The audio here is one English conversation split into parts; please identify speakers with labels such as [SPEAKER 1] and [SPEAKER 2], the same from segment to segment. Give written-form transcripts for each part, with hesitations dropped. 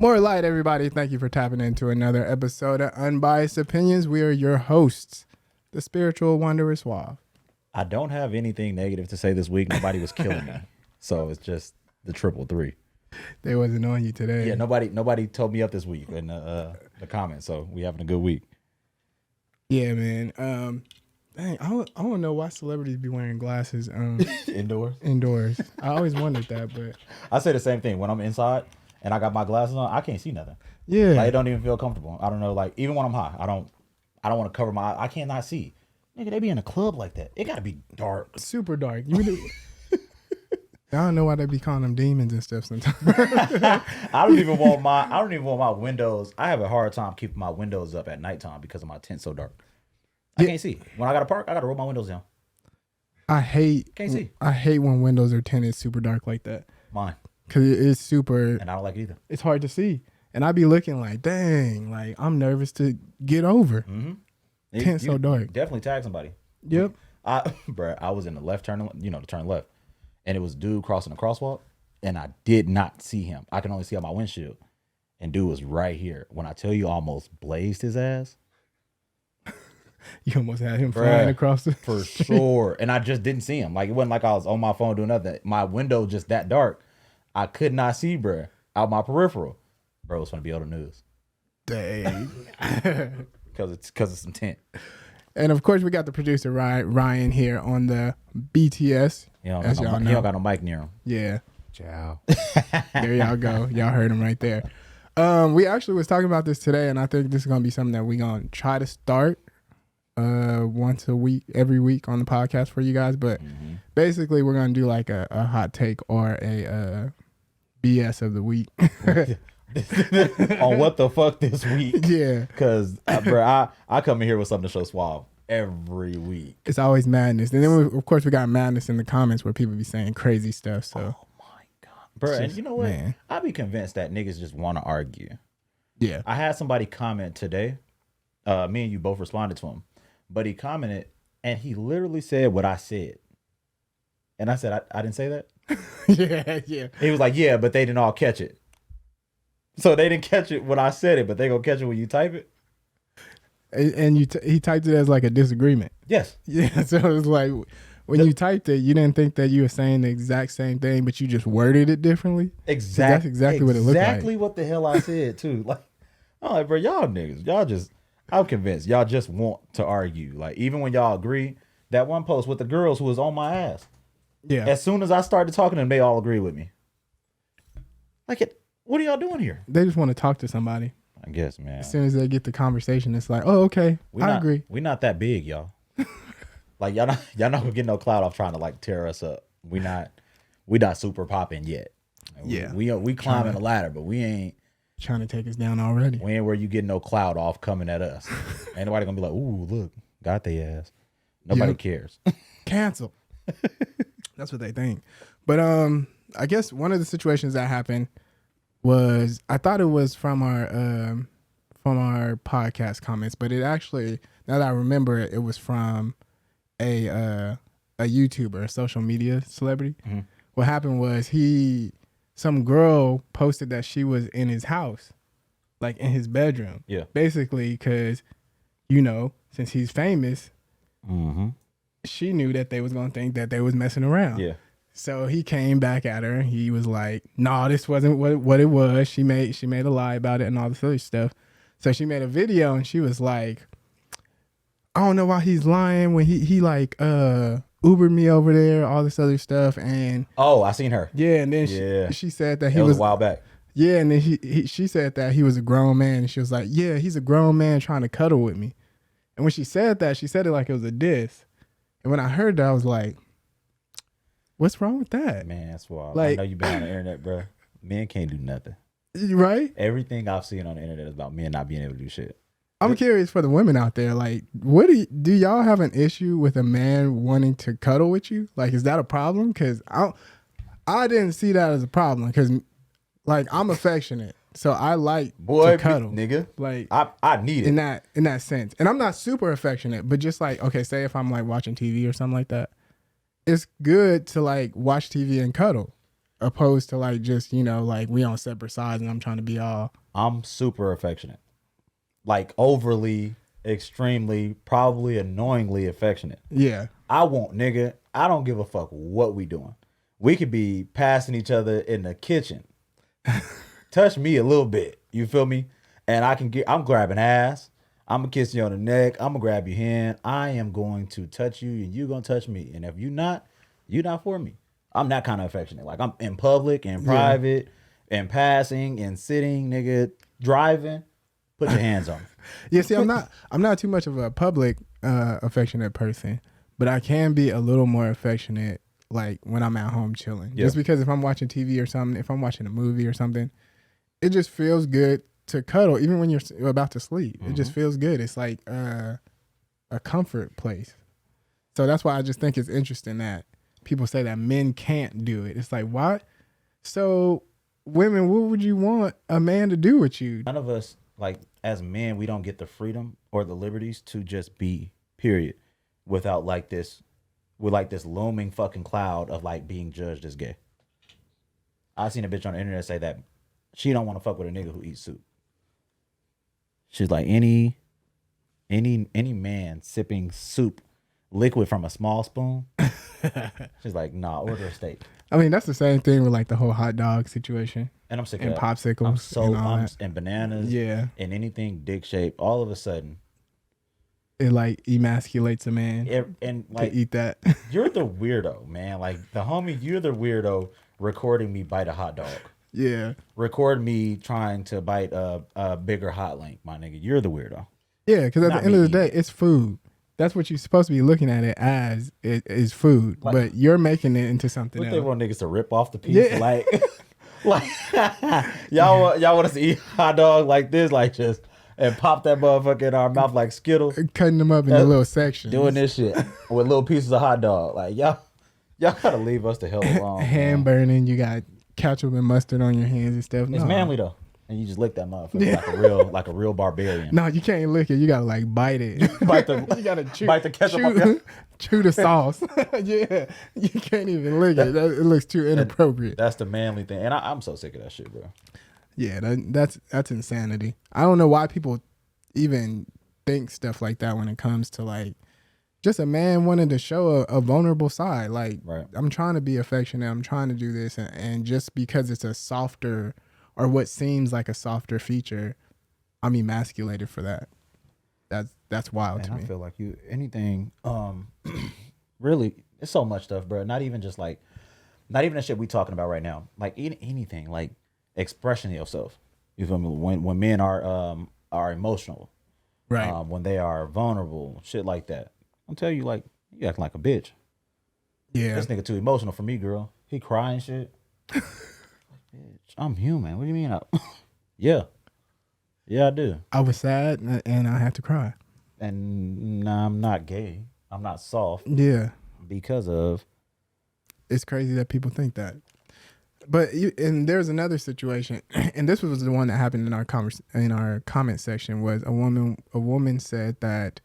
[SPEAKER 1] More light, everybody. Thank you for tapping into another episode of Unbiased Opinions. We are your hosts, the spiritual wanderer Suave.
[SPEAKER 2] I don't have anything negative to say this week. Nobody was killing me. So it's just the triple three.
[SPEAKER 1] They wasn't on you today.
[SPEAKER 2] Yeah, nobody told me up this week in the comments. So we having a good week.
[SPEAKER 1] Yeah, man. Dang, I don't know why celebrities be wearing glasses indoors. I always wondered that, but
[SPEAKER 2] I say the same thing when I'm inside and I got my glasses on. I can't see nothing.
[SPEAKER 1] Yeah,
[SPEAKER 2] like, it don't even feel comfortable. I don't know. Like even when I'm high, I don't want to cover my eyes. I cannot see. Nigga, they be in a club like that. It gotta be dark,
[SPEAKER 1] super dark. I don't know why they be calling them demons and stuff sometimes.
[SPEAKER 2] I don't even want my windows. I have a hard time keeping my windows up at nighttime because of my tent so dark. I can't see. When I gotta park, I gotta roll my windows down. Can't see.
[SPEAKER 1] I hate when windows are tinted super dark like that.
[SPEAKER 2] Mine.
[SPEAKER 1] Cause it's super.
[SPEAKER 2] And I don't like it either.
[SPEAKER 1] It's hard to see, and I be looking like, dang, like I'm nervous to get over.
[SPEAKER 2] Mm-hmm.
[SPEAKER 1] Tent so dark.
[SPEAKER 2] Definitely tag somebody.
[SPEAKER 1] Yep.
[SPEAKER 2] I was in the left turn. To turn left, and it was dude crossing the crosswalk, and I did not see him. I can only see out my windshield, and dude was right here. When I tell you, I almost blazed his ass.
[SPEAKER 1] You almost had him flying across the
[SPEAKER 2] for sure, and I just didn't see him. Like it wasn't like I was on my phone doing nothing. My window just that dark. I could not see, bro, out my peripheral. Bro, was gonna be on the news.
[SPEAKER 1] Dang.
[SPEAKER 2] Because it's some tent.
[SPEAKER 1] And of course, we got the producer Ryan here on the BTS. As y'all know,
[SPEAKER 2] he don't got no mic near him.
[SPEAKER 1] Yeah.
[SPEAKER 2] Ciao.
[SPEAKER 1] There y'all go. Y'all heard him right there. We actually was talking about this today, and I think this is gonna be something that we gonna try to start once a week, every week on the podcast for you guys. But basically, we're gonna do like a hot take or a BS of the week.
[SPEAKER 2] On what the fuck this week?
[SPEAKER 1] Yeah,
[SPEAKER 2] because bro, I come in here with something to show Suave every week.
[SPEAKER 1] It's always madness, and then of course we got madness in the comments where people be saying crazy stuff. So,
[SPEAKER 2] oh my god, bro, and you know what?
[SPEAKER 1] Man.
[SPEAKER 2] I be convinced that niggas just want to argue.
[SPEAKER 1] Yeah,
[SPEAKER 2] I had somebody comment today. Me and you both responded to him, but he commented and he literally said what I said, and I said I didn't say that.
[SPEAKER 1] yeah.
[SPEAKER 2] He was like, yeah, but they didn't all catch it. So they didn't catch it when I said it, but they gonna catch it when you type it.
[SPEAKER 1] And he typed it as like a disagreement.
[SPEAKER 2] Yes.
[SPEAKER 1] Yeah. So it was like when you typed it, you didn't think that you were saying the exact same thing, but you just worded it differently.
[SPEAKER 2] Exactly.
[SPEAKER 1] That's exactly what it looked like.
[SPEAKER 2] Exactly what the hell I said too. Like, I'm like, bro, y'all niggas, I'm convinced y'all just want to argue. Like even when y'all agree, that one post with the girls who was on my ass.
[SPEAKER 1] Yeah.
[SPEAKER 2] As soon as I started talking to them, they all agree with me. What are y'all doing here?
[SPEAKER 1] They just want to talk to somebody.
[SPEAKER 2] I guess, man.
[SPEAKER 1] As soon as they get the conversation, it's like, oh, okay, I agree.
[SPEAKER 2] We not that big, y'all. Like y'all not gonna get no clout off trying to like tear us up. We not super popping yet.
[SPEAKER 1] Yeah.
[SPEAKER 2] We climbing the ladder, but we ain't
[SPEAKER 1] trying to take us down already.
[SPEAKER 2] We ain't where you get no clout off coming at us. Ain't nobody gonna be like, ooh, look, got they ass. Nobody cares.
[SPEAKER 1] Cancel. That's what they think. But I guess one of the situations that happened was, I thought it was from our podcast comments, but it actually, now that I remember it, it was from a YouTuber, a social media celebrity. Mm-hmm. What happened was some girl posted that she was in his house, like in his bedroom.
[SPEAKER 2] Yeah.
[SPEAKER 1] Basically, because, since he's famous, she knew that they was going to think that they was messing around.
[SPEAKER 2] Yeah.
[SPEAKER 1] So he came back at her. He was like, "No, this wasn't what it was. She made a lie about it and all this other stuff." So she made a video and she was like, "I don't know why he's lying when he like Ubered me over there, all this other stuff." And
[SPEAKER 2] I seen her.
[SPEAKER 1] Yeah, and then she said that
[SPEAKER 2] was a while back.
[SPEAKER 1] Yeah, and then she said that he was a grown man, and she was like, "Yeah, he's a grown man trying to cuddle with me." And when she said that, she said it like it was a diss. And when I heard that, I was like, what's wrong with that?
[SPEAKER 2] Man, that's why.
[SPEAKER 1] Like,
[SPEAKER 2] I know you've been on the internet, bro. Men can't do nothing.
[SPEAKER 1] Right?
[SPEAKER 2] Everything I've seen on the internet is about men not being able to do shit.
[SPEAKER 1] I'm curious for the women out there. Like, what do y'all have an issue with a man wanting to cuddle with you? Like, is that a problem? Because I didn't see that as a problem. Because, like, I'm affectionate, so I like to cuddle,
[SPEAKER 2] nigga.
[SPEAKER 1] Like,
[SPEAKER 2] I need it
[SPEAKER 1] in that sense. And I'm not super affectionate, but just like, okay, say if I'm like watching TV or something like that, it's good to like watch TV and cuddle. opposed to like just, you know, like we on separate sides and I'm trying to be all.
[SPEAKER 2] I'm super affectionate, like overly, extremely, probably annoyingly affectionate.
[SPEAKER 1] Yeah.
[SPEAKER 2] I won't, nigga. I don't give a fuck what we doing. We could be passing each other in the kitchen. Touch me a little bit. You feel me? And I'm grabbing ass. I'm gonna kiss you on the neck. I'm gonna grab your hand. I am going to touch you and you gonna touch me. And if you're not for me. I'm that kind of affectionate. Like I'm in public and private and passing and sitting, nigga, driving. Put your hands on me.
[SPEAKER 1] Yeah, see, I'm not too much of a public affectionate person, but I can be a little more affectionate like when I'm at home chilling. Yeah. Just because if I'm watching TV or something, if I'm watching a movie or something, it just feels good to cuddle, even when you're about to sleep. It just feels good. It's like a comfort place. So that's why I just think it's interesting that people say that men can't do it. It's like, why? So women, what would you want a man to do with you?
[SPEAKER 2] None of us, like as men, we don't get the freedom or the liberties to just be, period, without like this, with like this looming fucking cloud of like being judged as gay. I seen a bitch on the internet say that she don't want to fuck with a nigga who eats soup. She's like, any man sipping soup liquid from a small spoon. She's like, nah, order a steak.
[SPEAKER 1] I mean, that's the same thing with like the whole hot dog situation.
[SPEAKER 2] And I'm sick
[SPEAKER 1] of
[SPEAKER 2] popsicles. And bananas.
[SPEAKER 1] Yeah.
[SPEAKER 2] And anything dick shaped. All of a sudden,
[SPEAKER 1] it like emasculates a man.
[SPEAKER 2] And like
[SPEAKER 1] to eat that.
[SPEAKER 2] You're the weirdo, man. Like the homie, you're the weirdo recording me bite a hot dog.
[SPEAKER 1] Yeah.
[SPEAKER 2] Record me trying to bite a bigger hot link, my nigga. You're the weirdo.
[SPEAKER 1] Yeah, because at the end of the day, it's food. That's what you're supposed to be looking at it as. It is food, like, but you're making it into something else.
[SPEAKER 2] They want niggas to rip off the piece, yeah. like y'all want us to eat hot dog like this, like just and pop that motherfucker in our mouth like Skittles,
[SPEAKER 1] cutting them up into little sections,
[SPEAKER 2] doing this shit with little pieces of hot dog. Like y'all gotta leave us the hell alone.
[SPEAKER 1] Hand burning, you got ketchup and mustard on your hands and stuff.
[SPEAKER 2] It's manly though. And you just lick that motherfucker like a real barbarian.
[SPEAKER 1] No, you can't lick it. You gotta like bite it.
[SPEAKER 2] You gotta bite the ketchup.
[SPEAKER 1] Chew the sauce. Yeah, you can't even lick it. It looks too inappropriate.
[SPEAKER 2] That's the manly thing, and I'm so sick of that shit, bro.
[SPEAKER 1] Yeah, that's insanity. I don't know why people even think stuff like that when it comes to like just a man wanting to show a vulnerable side. Like, right. I'm trying to be affectionate. I'm trying to do this, and just because it's a softer or what seems like a softer feature, I'm emasculated for that. That's wild to me.
[SPEAKER 2] I feel like anything, really, it's so much stuff, bro. Not even the shit we talking about right now. Like anything, like expressing yourself. You feel me? When men are emotional,
[SPEAKER 1] right?
[SPEAKER 2] When they are vulnerable, shit like that. I'm telling you, like you acting like a bitch.
[SPEAKER 1] Yeah,
[SPEAKER 2] this nigga too emotional for me, girl. He crying shit. Bitch, I'm human. What do you mean? Yeah, I do.
[SPEAKER 1] I was sad and I had to cry.
[SPEAKER 2] And I'm not gay. I'm not soft.
[SPEAKER 1] Yeah,
[SPEAKER 2] because of.
[SPEAKER 1] It's crazy that people think that. But and there's another situation, and this was the one that happened in our comment section. Was a woman said that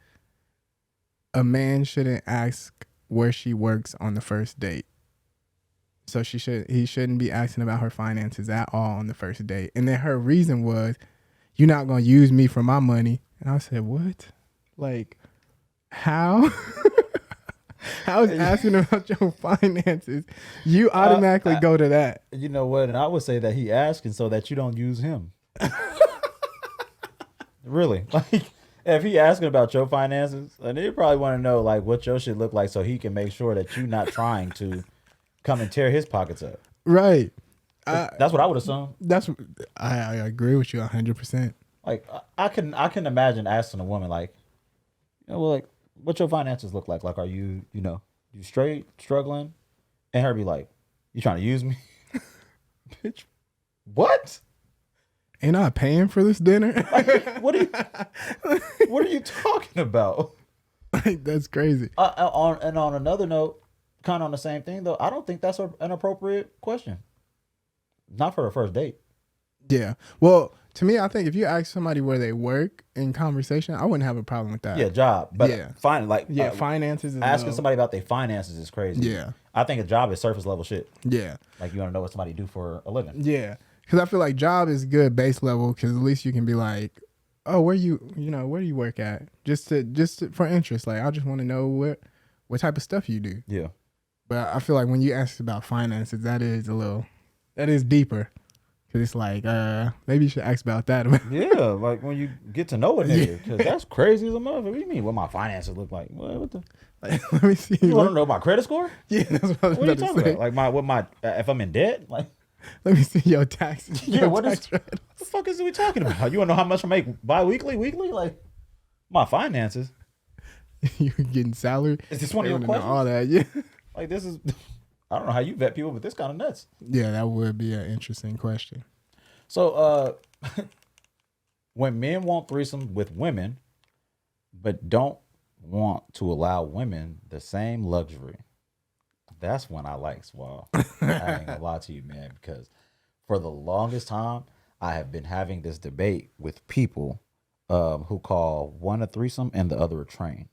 [SPEAKER 1] a man shouldn't ask where she works on the first date. So he shouldn't be asking about her finances at all on the first date. And then her reason was, you're not going to use me for my money. And I said, what? Like, how? How is asking about your finances? You automatically go to that.
[SPEAKER 2] You know what? And I would say that he asking so that you don't use him. Really? Like, if he asking about your finances, then he probably want to know like what your shit look like so he can make sure that you're not trying to come and tear his pockets up.
[SPEAKER 1] Right.
[SPEAKER 2] That's what I would assume.
[SPEAKER 1] I agree with you 100%.
[SPEAKER 2] Like I can imagine asking a woman like, well, like, what your finances look like? Like, are you you straight, struggling? And her be like, you trying to use me? Bitch, what?
[SPEAKER 1] Ain't I paying for this dinner?
[SPEAKER 2] Like, what are you talking about?
[SPEAKER 1] Like, that's crazy.
[SPEAKER 2] On another note, kind of on the same thing though, I don't think that's an appropriate question. Not for a first date.
[SPEAKER 1] Yeah. Well, to me, I think if you ask somebody where they work in conversation, I wouldn't have a problem with that.
[SPEAKER 2] Yeah, job. But
[SPEAKER 1] Yeah.
[SPEAKER 2] fine, like
[SPEAKER 1] finances. Is
[SPEAKER 2] asking
[SPEAKER 1] low.
[SPEAKER 2] somebody about their finances is crazy.
[SPEAKER 1] Yeah.
[SPEAKER 2] I think a job is surface level shit.
[SPEAKER 1] Yeah.
[SPEAKER 2] Like you want to know what somebody do for a living.
[SPEAKER 1] Yeah. Because I feel like job is good base level because at least you can be like, oh, where do you work at? Just for interest. Like, I just want to know what type of stuff you do.
[SPEAKER 2] Yeah.
[SPEAKER 1] But I feel like when you ask about finances, that is deeper. Cause it's like, maybe you should ask about that.
[SPEAKER 2] Yeah, like when you get to know a nigga, because that's crazy as a motherfucker. What do you mean? What my finances look like? What the?
[SPEAKER 1] Like, let me see.
[SPEAKER 2] You want to know my credit score?
[SPEAKER 1] Yeah, that's what I was
[SPEAKER 2] What are you
[SPEAKER 1] about
[SPEAKER 2] talking
[SPEAKER 1] to say.
[SPEAKER 2] about? Like if I'm in debt? Like,
[SPEAKER 1] let me see your taxes.
[SPEAKER 2] yeah, what
[SPEAKER 1] tax
[SPEAKER 2] the fuck is we talking about? You want to know how much I make bi-weekly, weekly? Like, my finances.
[SPEAKER 1] You getting salary?
[SPEAKER 2] Is this one of your
[SPEAKER 1] know
[SPEAKER 2] questions?
[SPEAKER 1] all that, yeah.
[SPEAKER 2] Like, this is, I don't know how you vet people, but this kind of nuts.
[SPEAKER 1] Yeah, that would be an interesting question.
[SPEAKER 2] So, when men want threesome with women, but don't want to allow women the same luxury, that's when I like Suave. I ain't gonna lie to you, man, because for the longest time, I have been having this debate with people who call one a threesome and the other a train.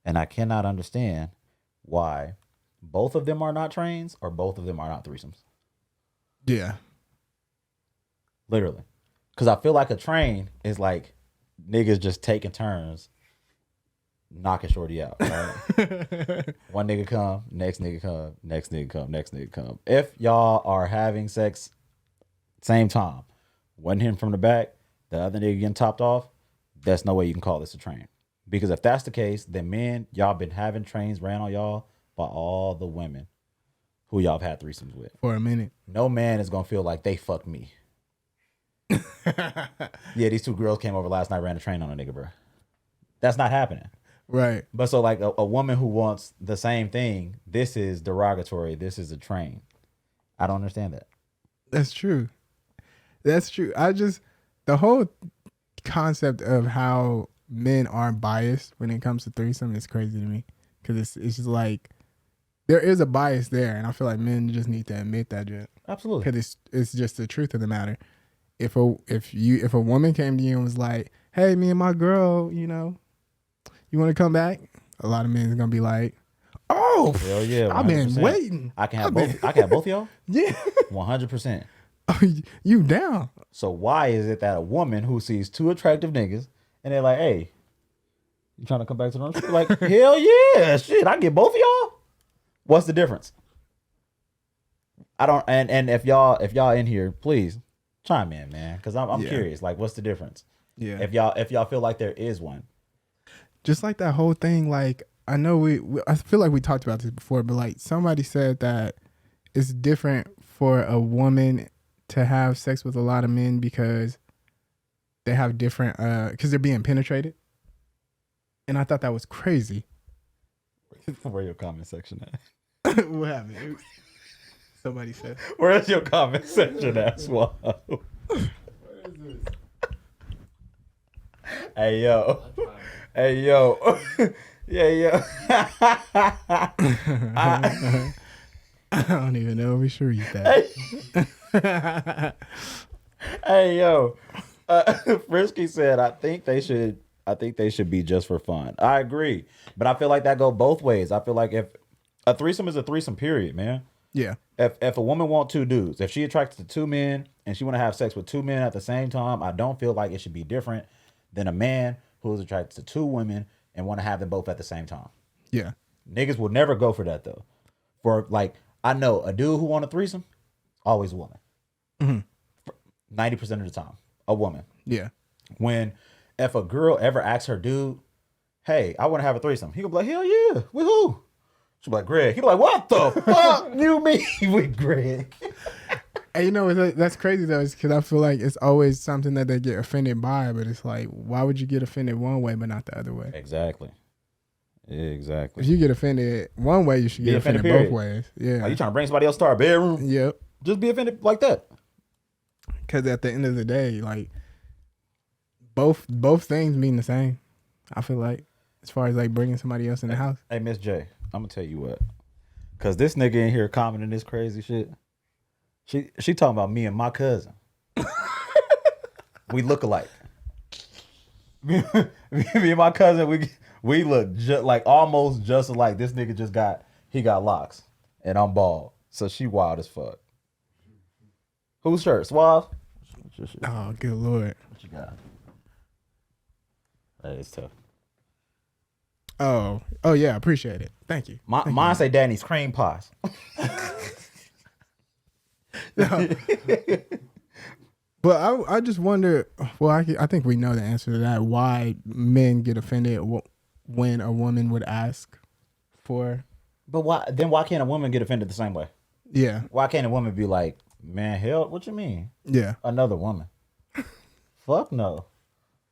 [SPEAKER 2] And I cannot understand why both of them are not trains or both of them are not threesomes.
[SPEAKER 1] Yeah.
[SPEAKER 2] Literally. Because I feel like a train is like niggas just taking turns knocking shorty out. Right? One nigga come, next nigga come, next nigga come, next nigga come. If y'all are having sex same time, one him from the back, the other nigga getting topped off, there's no way you can call this a train. Because if that's the case, then men, y'all been having trains ran on y'all by all the women who y'all have had threesomes with.
[SPEAKER 1] For a minute.
[SPEAKER 2] No man is gonna feel like they fucked me. Yeah, these two girls came over last night, ran a train on a nigga, bro. That's not happening.
[SPEAKER 1] Right.
[SPEAKER 2] But so like a woman who wants the same thing, this is derogatory. This is a train. I don't understand that.
[SPEAKER 1] That's true. That's true. The whole concept of how men aren't biased when it comes to threesome is crazy to me. Because it's just like, there is a bias there. And I feel like men just need to admit that shit.
[SPEAKER 2] Absolutely.
[SPEAKER 1] Because it's just the truth of the matter. If a woman came to you and was like, hey, me and my girl, you want to come back? A lot of men is gonna be like, oh,
[SPEAKER 2] hell yeah, 100%.
[SPEAKER 1] I've been waiting.
[SPEAKER 2] I can have both. I can have both of y'all.
[SPEAKER 1] Yeah,
[SPEAKER 2] 100%.
[SPEAKER 1] Oh, you down?
[SPEAKER 2] So why is it that a woman who sees two attractive niggas and they're like, hey, you trying to come back to the room? Like, hell yeah, shit, I can get both of y'all. What's the difference? I don't. And if y'all in here, please chime in, man, because I'm curious. Like, what's the difference?
[SPEAKER 1] Yeah.
[SPEAKER 2] If y'all feel like there is one.
[SPEAKER 1] Just like that whole thing, like, I know I feel like we talked about this before, but like somebody said that it's different for a woman to have sex with a lot of men because they have different, because they're being penetrated. And I thought that was crazy.
[SPEAKER 2] Where your comment section at?
[SPEAKER 1] What happened? Somebody said.
[SPEAKER 2] Where's your comment section at, Suave? Hey, yo. Hey, yo. Yeah, yo.
[SPEAKER 1] I don't even know if we should read that.
[SPEAKER 2] Hey, yo. Frisky said, I think they should be just for fun. I agree. But I feel like that go both ways. I feel like if a threesome is a threesome, period, man.
[SPEAKER 1] Yeah.
[SPEAKER 2] If a woman want two dudes, if she attracted to two men and she want to have sex with two men at the same time, I don't feel like it should be different than a man who's attracted to two women and want to have them both at the same time.
[SPEAKER 1] Yeah.
[SPEAKER 2] Niggas will never go for that though. For like, I know a dude who want a threesome, always a woman. 90% of the time, a woman.
[SPEAKER 1] Yeah.
[SPEAKER 2] If a girl ever asks her dude, hey, I want to have a threesome, he gonna be like, hell yeah, with who? She'll be like, Greg. He be like, what the fuck you mean with Greg?
[SPEAKER 1] And that's crazy though, is because I feel like it's always something that they get offended by, but it's like, why would you get offended one way but not the other way?
[SPEAKER 2] Exactly.
[SPEAKER 1] If you get offended one way, you should get offended both ways. Yeah.
[SPEAKER 2] Are you trying to bring somebody else to our bedroom?
[SPEAKER 1] Yep.
[SPEAKER 2] Just be offended like that.
[SPEAKER 1] Because at the end of the day, like, both things mean the same. I feel like, as far as like bringing somebody else in the house.
[SPEAKER 2] Hey, Miss J, I'm gonna tell you what. Cause this nigga in here commenting this crazy shit. She talking about me and my cousin. We look alike. Me and my cousin, we look almost just alike. This nigga got locks, and I'm bald. So she wild as fuck. Whose shirt? Suave?
[SPEAKER 1] Oh, good lord.
[SPEAKER 2] What you got? That is tough.
[SPEAKER 1] Oh yeah, appreciate it. Thank you.
[SPEAKER 2] Mine say Danny's cream pies.
[SPEAKER 1] But I just wonder. Well, I think we know the answer to that. Why men get offended when a woman would ask for.
[SPEAKER 2] But why can't a woman get offended the same way?
[SPEAKER 1] Yeah.
[SPEAKER 2] Why can't a woman be like, man, hell, what you mean?
[SPEAKER 1] Yeah.
[SPEAKER 2] Another woman. Fuck no.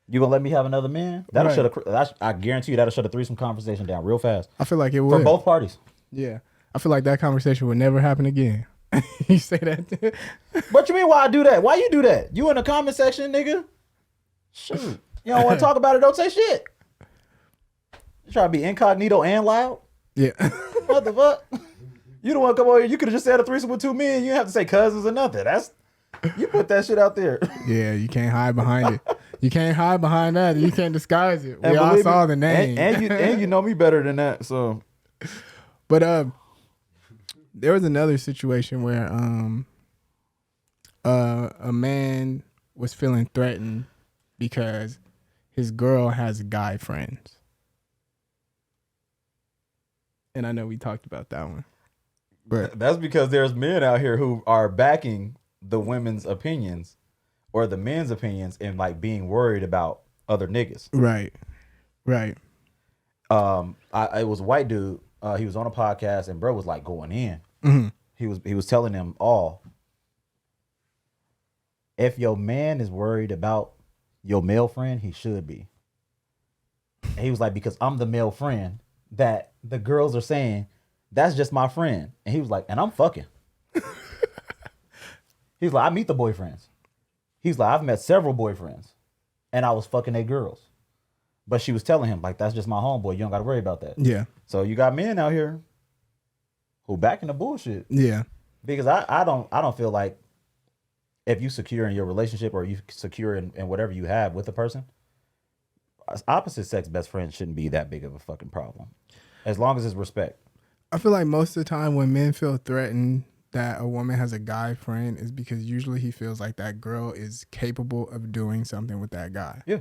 [SPEAKER 2] You gonna let me have another man? I guarantee you that'll shut a threesome conversation down real fast.
[SPEAKER 1] I feel like it would.
[SPEAKER 2] For both parties.
[SPEAKER 1] Yeah. I feel like that conversation would never happen again. You say that?
[SPEAKER 2] What you mean why I do that? Why you do that? You in the comment section, nigga? Shoot. You don't want to talk about it, don't say shit. You try to be incognito and loud?
[SPEAKER 1] Yeah.
[SPEAKER 2] What the fuck? You don't want to come over here. You could have just said a threesome with two men. You didn't have to say cousins or nothing. You put that shit out there.
[SPEAKER 1] Yeah, you can't hide behind it. You can't hide behind that. You can't disguise it. We all saw the name.
[SPEAKER 2] And you know me better than that. So,
[SPEAKER 1] but there was another situation where a man was feeling threatened because his girl has guy friends. And I know we talked about that one. But
[SPEAKER 2] that's because there's men out here who are backing the women's opinions or the men's opinions and like being worried about other niggas.
[SPEAKER 1] Right.
[SPEAKER 2] It was a white dude. He was on a podcast and bro was like going in.
[SPEAKER 1] Mm-hmm.
[SPEAKER 2] He was telling them all, if your man is worried about your male friend, he should be. And he was like, because I'm the male friend that the girls are saying that's just my friend. And he was like, and I'm fucking. He's like, I meet the boyfriends. He's like, I've met several boyfriends and I was fucking their girls. But she was telling him, like, that's just my homeboy. You don't got to worry about that.
[SPEAKER 1] Yeah.
[SPEAKER 2] So you got men out here who backing the bullshit.
[SPEAKER 1] Yeah.
[SPEAKER 2] Because I don't feel like if you secure in your relationship or you secure in whatever you have with a person, opposite sex best friends shouldn't be that big of a fucking problem. As long as it's respect.
[SPEAKER 1] I feel like most of the time when men feel threatened that a woman has a guy friend is because usually he feels like that girl is capable of doing something with that guy.
[SPEAKER 2] Yeah.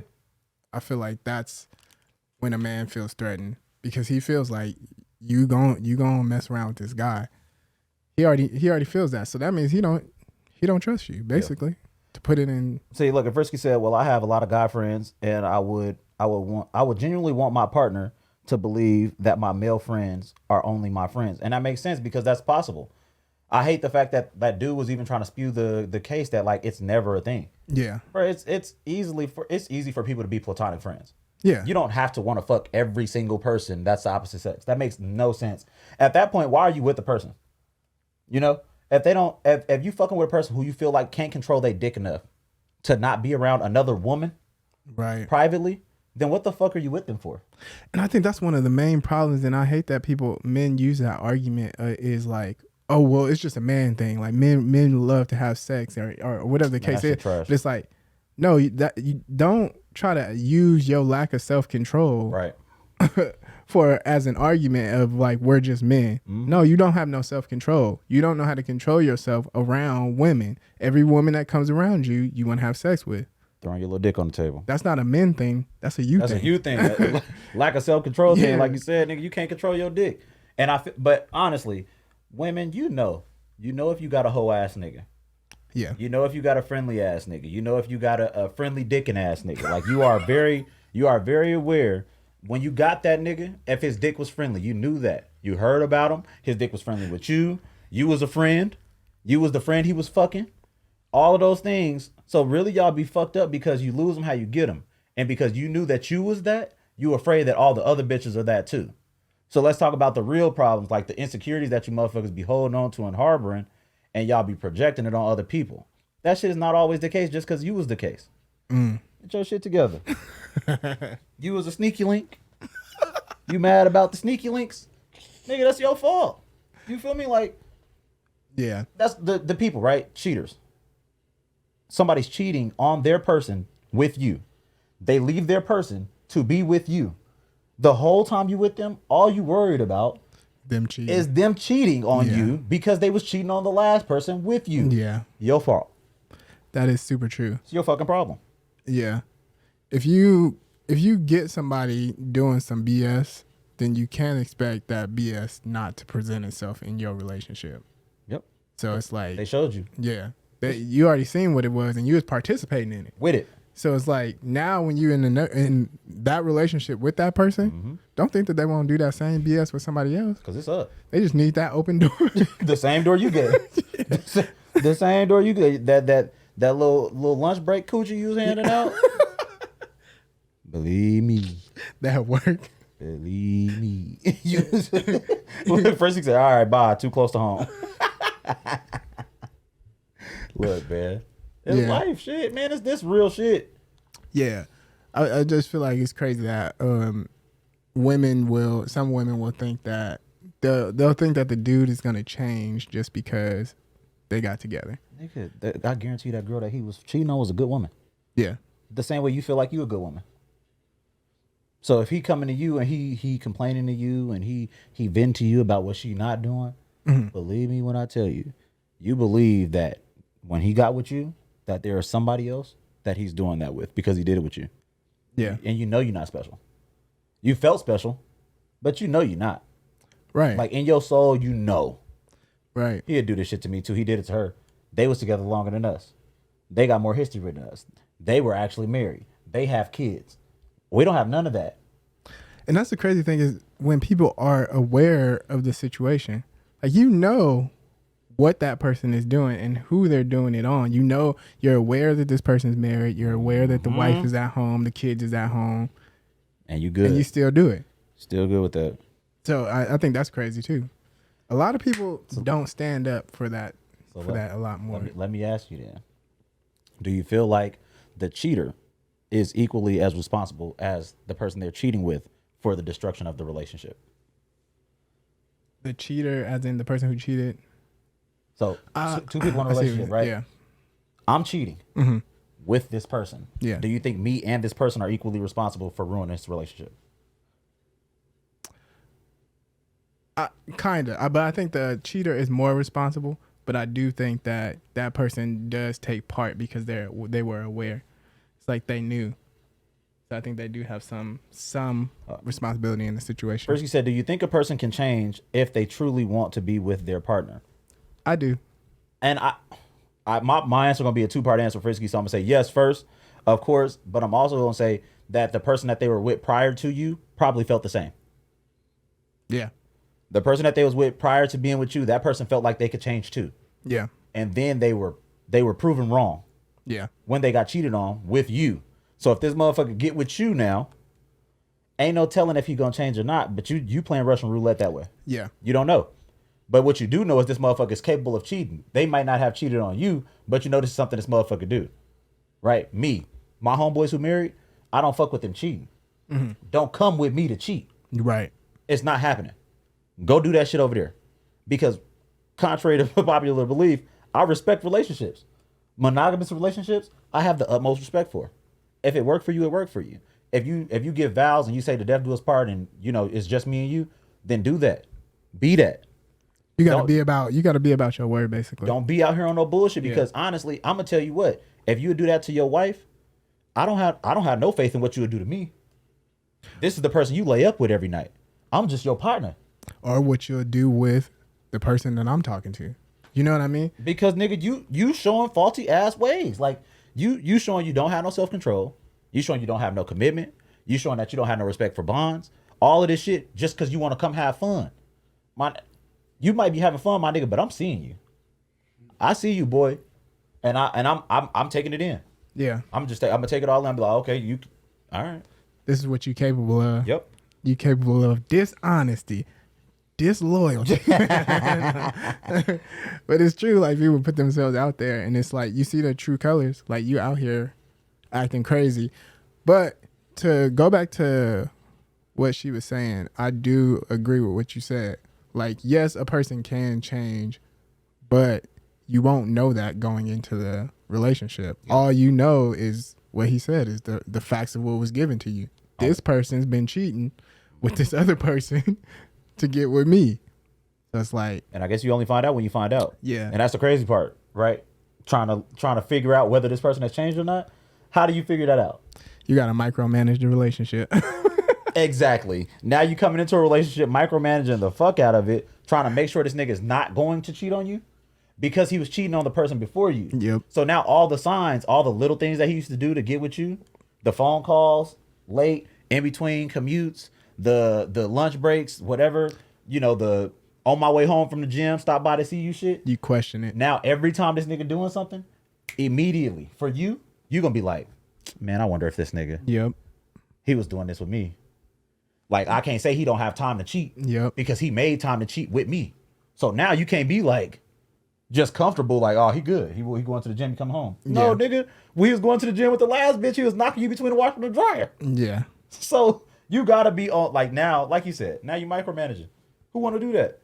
[SPEAKER 1] I feel like that's when a man feels threatened because he feels like you gon' mess around with this guy. He already feels that. So that means he don't trust you, basically. Yeah. To put it in.
[SPEAKER 2] See, look, if Frisky said, well, I have a lot of guy friends and I would genuinely want my partner to believe that my male friends are only my friends. And that makes sense because that's possible. I hate the fact that that dude was even trying to spew the case that like it's never a thing.
[SPEAKER 1] Yeah.
[SPEAKER 2] Bro, it's easy for people to be platonic friends.
[SPEAKER 1] Yeah.
[SPEAKER 2] You don't have to want to fuck every single person that's the opposite sex. That makes no sense. At that point, why are you with the person? You know, if you fucking with a person who you feel like can't control their dick enough to not be around another woman,
[SPEAKER 1] right,
[SPEAKER 2] privately, then what the fuck are you with them for?
[SPEAKER 1] And I think that's one of the main problems. And I hate that men use that argument is like, oh, well, it's just a man thing. Like men love to have sex or whatever the case is. But it's like, no, you don't try to use your lack of self-control
[SPEAKER 2] right
[SPEAKER 1] as an argument of like, we're just men. Mm-hmm. No, you don't have no self-control. You don't know how to control yourself around women. Every woman that comes around you want to have sex with.
[SPEAKER 2] Throwing your little dick on the table.
[SPEAKER 1] That's not a men thing. That's a you thing.
[SPEAKER 2] That's a you thing. Lack of self-control thing. Like you said, nigga, you can't control your dick. And but honestly, women, you know if you got a hoe ass nigga.
[SPEAKER 1] Yeah.
[SPEAKER 2] You know if you got a friendly ass nigga. You know if you got a friendly dickin' ass nigga. Like you are very aware when you got that nigga, if his dick was friendly, you knew that. You heard about him. His dick was friendly with you. You was a friend. You was the friend he was fucking. All of those things. So really y'all be fucked up because you lose them how you get them. And because you knew that you was that, you afraid that all the other bitches are that too. So let's talk about the real problems, like the insecurities that you motherfuckers be holding on to and harboring, and y'all be projecting it on other people. That shit is not always the case just because you was the case. Get your shit together. You was a sneaky link. You mad about the sneaky links? Nigga, that's your fault. You feel me? Like,
[SPEAKER 1] yeah.
[SPEAKER 2] That's the people, right? Cheaters. somebody's cheating on their person with you. They leave their person to be with you. The whole time you with them, all you worried about
[SPEAKER 1] them cheating
[SPEAKER 2] is them cheating on you because they was cheating on the last person with you.
[SPEAKER 1] Yeah.
[SPEAKER 2] Your fault.
[SPEAKER 1] That is super true.
[SPEAKER 2] It's your fucking problem.
[SPEAKER 1] Yeah. If you get somebody doing some BS, then you can't expect that BS not to present itself in your relationship.
[SPEAKER 2] Yep.
[SPEAKER 1] So it's like
[SPEAKER 2] they showed you.
[SPEAKER 1] Yeah. You already seen what it was and you was participating in it.
[SPEAKER 2] With it.
[SPEAKER 1] So it's like now when you're in that relationship with that person, don't think that they won't do that same BS with somebody else.
[SPEAKER 2] Because it's up.
[SPEAKER 1] They just need that open door.
[SPEAKER 2] The same door you get. The same door you get. That little lunch break coochie you was handing out. Believe me.
[SPEAKER 1] That work.
[SPEAKER 2] Believe me. First he said, all right, bye. Too close to home. Look, man. It's life shit, man. It's this real shit.
[SPEAKER 1] Yeah. I just feel like it's crazy that some women will think that they'll think that the dude is gonna change just because they got together.
[SPEAKER 2] Nigga, I guarantee that girl that he was cheating on was a good woman.
[SPEAKER 1] Yeah.
[SPEAKER 2] The same way you feel like you a good woman. So if he coming to you and he complaining to you and he venting to you about what she not doing, believe me when I tell you, you believe that when he got with you, that there is somebody else that he's doing that with because he did it with you.
[SPEAKER 1] Yeah.
[SPEAKER 2] And you know you're not special. You felt special, but you know you're not.
[SPEAKER 1] Right.
[SPEAKER 2] Like in your soul, you know.
[SPEAKER 1] Right.
[SPEAKER 2] He'd do this shit to me too. He did it to her. They was together longer than us. They got more history than us. They were actually married. They have kids. We don't have none of that.
[SPEAKER 1] And that's the crazy thing is when people are aware of the situation, like you know what that person is doing and who they're doing it on. You know, you're aware that this person's married. You're aware that the wife is at home, the kids is at home.
[SPEAKER 2] And you good.
[SPEAKER 1] And you still do it.
[SPEAKER 2] Still good with that.
[SPEAKER 1] So I think that's crazy too. A lot of people don't stand up for that a lot more.
[SPEAKER 2] Let me ask you then. Do you feel like the cheater is equally as responsible as the person they're cheating with for the destruction of the relationship?
[SPEAKER 1] The cheater, as in the person who cheated?
[SPEAKER 2] So two people in a relationship, right?
[SPEAKER 1] Yeah.
[SPEAKER 2] I'm cheating with this person.
[SPEAKER 1] Yeah.
[SPEAKER 2] Do you think me and this person are equally responsible for ruining this relationship?
[SPEAKER 1] Kind of. But I think the cheater is more responsible. But I do think that that person does take part because they were aware. It's like they knew. So I think they do have some responsibility in the situation.
[SPEAKER 2] First, you said, do you think a person can change if they truly want to be with their partner?
[SPEAKER 1] I do.
[SPEAKER 2] And my answer going to be a two-part answer, Frisky. So I'm going to say yes first, of course. But I'm also going to say that the person that they were with prior to you probably felt the same.
[SPEAKER 1] Yeah.
[SPEAKER 2] The person that they was with prior to being with you, that person felt like they could change too.
[SPEAKER 1] Yeah.
[SPEAKER 2] And then they were proven wrong.
[SPEAKER 1] Yeah.
[SPEAKER 2] When they got cheated on with you. So if this motherfucker get with you now, ain't no telling if he gonna change or not. But you playing Russian roulette that way.
[SPEAKER 1] Yeah.
[SPEAKER 2] You don't know. But what you do know is this motherfucker is capable of cheating. They might not have cheated on you, but you know this is something this motherfucker do. Right? Me. My homeboys who married, I don't fuck with them cheating. Don't come with me to cheat.
[SPEAKER 1] Right.
[SPEAKER 2] It's not happening. Go do that shit over there. Because contrary to popular belief, I respect relationships. Monogamous relationships, I have the utmost respect for. If it worked for you, it worked for you. If you give vows and you say the death do us part and you know it's just me and you, then do that. Be that.
[SPEAKER 1] You gotta be about your word, basically.
[SPEAKER 2] Don't be out here on no bullshit because honestly, I'm gonna tell you what, if you would do that to your wife, I don't have no faith in what you would do to me. This is the person you lay up with every night. I'm just your partner.
[SPEAKER 1] Or what you'll do with the person that I'm talking to. You know what I mean?
[SPEAKER 2] Because nigga, you showing faulty ass ways. Like you showing you don't have no self-control. You showing you don't have no commitment. You showing that you don't have no respect for bonds. All of this shit just because you want to come have fun. You might be having fun, my nigga, but I'm seeing you. I see you, boy. And I'm taking it in.
[SPEAKER 1] Yeah.
[SPEAKER 2] I'm gonna take it all in and be like, okay, all right.
[SPEAKER 1] This is what you capable of.
[SPEAKER 2] Yep.
[SPEAKER 1] You capable of dishonesty, disloyalty. But it's true, like people put themselves out there and it's like you see the true colors, like you out here acting crazy. But to go back to what she was saying, I do agree with what you said. Like, yes, a person can change, but you won't know that going into the relationship. All you know is what he said is the facts of what was given to you. This person's been cheating with this other person to get with me. So it's like,
[SPEAKER 2] and I guess you only find out when you find out.
[SPEAKER 1] Yeah.
[SPEAKER 2] And that's the crazy part, right? Trying to figure out whether this person has changed or not. How do you figure that out?
[SPEAKER 1] you got to micromanage the relationship.
[SPEAKER 2] Exactly. Now you coming into a relationship, micromanaging the fuck out of it, trying to make sure this nigga is not going to cheat on you because he was cheating on the person before you.
[SPEAKER 1] Yep.
[SPEAKER 2] So now all the signs, all the little things that he used to do to get with you, the phone calls, late, in between commutes, the lunch breaks, whatever, you know, the on my way home from the gym, stop by to see you shit.
[SPEAKER 1] You question it.
[SPEAKER 2] Now every time this nigga doing something, immediately for you gonna be like, man, I wonder if this nigga,
[SPEAKER 1] Yep.
[SPEAKER 2] he was doing this with me. Like, I can't say he don't have time to cheat.
[SPEAKER 1] Yep.
[SPEAKER 2] Because he made time to cheat with me. So now you can't be like just comfortable, like, oh, he good. He going to the gym, he come home. No, nigga, we was going to the gym with the last bitch. He was knocking you between the washer and the dryer.
[SPEAKER 1] Yeah.
[SPEAKER 2] So you gotta be on, like, now, like you said, now you micromanaging. Who want to do that?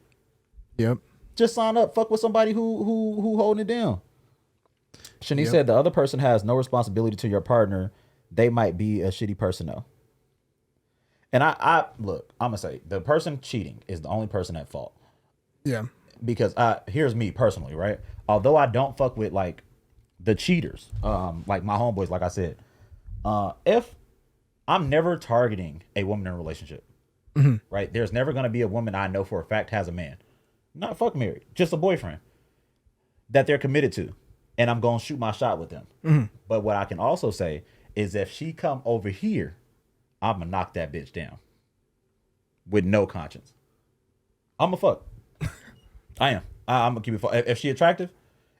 [SPEAKER 1] Yep.
[SPEAKER 2] Just sign up. Fuck with somebody who holding it down. Shanice said the other person has no responsibility to your partner. They might be a shitty person though. And I look, I'm gonna say the person cheating is the only person at fault.
[SPEAKER 1] Yeah.
[SPEAKER 2] Because here's me personally, right? Although I don't fuck with like the cheaters, like my homeboys, like I said, if I'm never targeting a woman in a relationship, right? There's never gonna be a woman I know for a fact has a man, not fuck married, just a boyfriend that they're committed to, and I'm gonna shoot my shot with them. But what I can also say is if she come over here, I'm gonna knock that bitch down with no conscience. I'm a fuck. I am. I'm gonna keep it. If she attractive,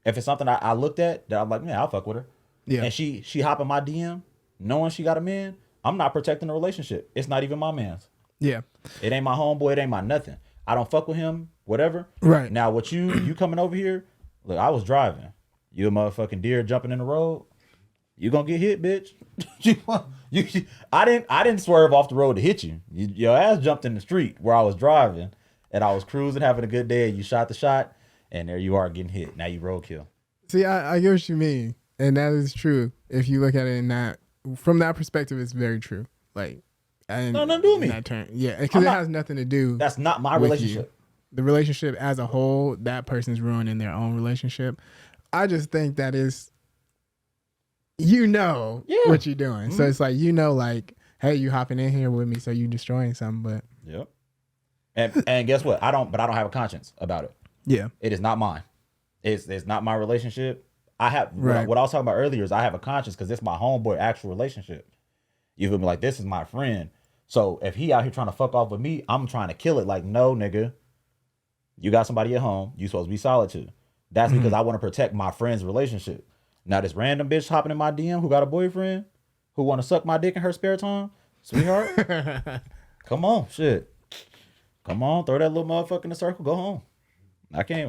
[SPEAKER 2] if it's something I looked at that I'm like, man, I'll fuck with her.
[SPEAKER 1] Yeah.
[SPEAKER 2] And she hop in my DM, knowing she got a man, I'm not protecting the relationship. It's not even my man's.
[SPEAKER 1] Yeah.
[SPEAKER 2] It ain't my homeboy. It ain't my nothing. I don't fuck with him. Whatever.
[SPEAKER 1] Right.
[SPEAKER 2] Now, what you coming over here? Look, I was driving. You a motherfucking deer jumping in the road. You gonna get hit, bitch. I didn't swerve off the road to hit you. Your ass jumped in the street where I was driving, and I was cruising, having a good day. And you shot the shot, and there you are getting hit. Now you roadkill.
[SPEAKER 1] See, I get what you mean, and that is true. If you look at it in that, from that perspective, it's very true. Like,
[SPEAKER 2] No, nothing to do with me.
[SPEAKER 1] That turn, yeah, because it has nothing to do.
[SPEAKER 2] That's not my
[SPEAKER 1] with
[SPEAKER 2] relationship.
[SPEAKER 1] You. The relationship as a whole, that person's ruining their own relationship. I just think that is, what you're doing. So it's like, like, hey, you hopping in here with me, so you destroying something. But
[SPEAKER 2] yep. And guess what? I don't have a conscience about it.
[SPEAKER 1] Yeah.
[SPEAKER 2] It is not mine. It's not my relationship. I have
[SPEAKER 1] right.
[SPEAKER 2] What I was talking about earlier is I have a conscience because it's my homeboy actual relationship. You feel me? Like, this is my friend. So if he out here trying to fuck off with me, I'm trying to kill it. Like, no, nigga. You got somebody at home. You supposed to be solid too. That's because I want to protect my friend's relationship. Now this random bitch hopping in my DM who got a boyfriend who want to suck my dick in her spare time, sweetheart. Come on, shit. Come on, throw that little motherfucker in the circle. Go home. I can't.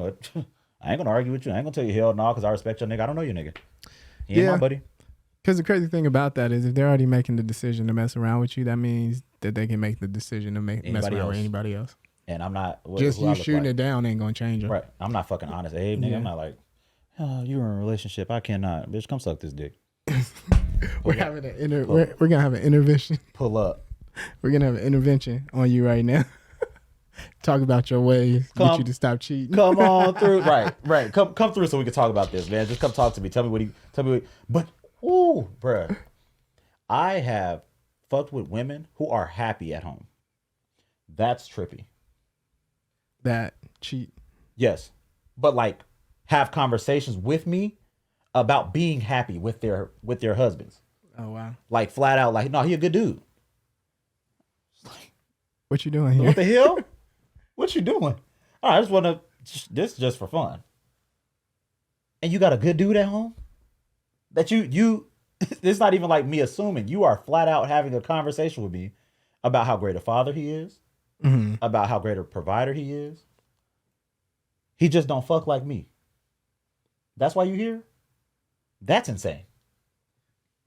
[SPEAKER 2] I ain't gonna argue with you. I ain't gonna tell you hell no because I respect your nigga. I don't know your nigga. He ain't my buddy.
[SPEAKER 1] Because the crazy thing about that is if they're already making the decision to mess around with you, that means that they can make the decision to mess around with anybody else.
[SPEAKER 2] And I'm not
[SPEAKER 1] just you shooting it down ain't gonna change it.
[SPEAKER 2] Right. I'm not fucking honest, Abe. Nigga. I'm not like, oh, you're in a relationship. I cannot. Bitch, come suck this dick.
[SPEAKER 1] We're gonna have an intervention.
[SPEAKER 2] Pull up.
[SPEAKER 1] We're gonna have an intervention on you right now. Talk about your ways. Get you to stop cheating.
[SPEAKER 2] Come on through. Right. Come through so we can talk about this, man. Just come talk to me. Tell me what. But ooh, bruh. I have fucked with women who are happy at home. That's trippy.
[SPEAKER 1] That cheat.
[SPEAKER 2] Yes. But like have conversations with me about being happy with their husbands.
[SPEAKER 1] Oh wow. Like
[SPEAKER 2] flat out like, no, he a good dude.
[SPEAKER 1] What you doing here?
[SPEAKER 2] What the hell? What you doing? All right, I just want to, this is just for fun. And you got a good dude at home? That you it's not even like me assuming. You are flat out having a conversation with me about how great a father he is, about how great a provider he is. He just don't fuck like me. That's why you here? That's insane.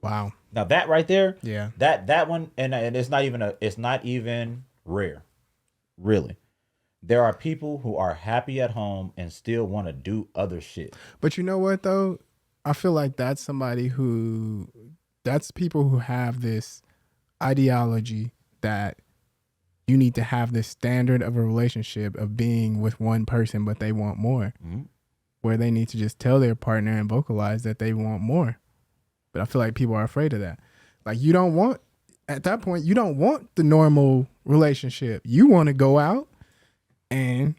[SPEAKER 1] Wow.
[SPEAKER 2] Now that right there,
[SPEAKER 1] yeah.
[SPEAKER 2] That one, and it's not even rare. Really. There are people who are happy at home and still want to do other shit.
[SPEAKER 1] But you know what though? I feel like that's people who have this ideology that you need to have this standard of a relationship of being with one person, but they want more. Mm-hmm. Where they need to just tell their partner and vocalize that they want more. But I feel like people are afraid of that. Like at that point, you don't want the normal relationship. You want to go out and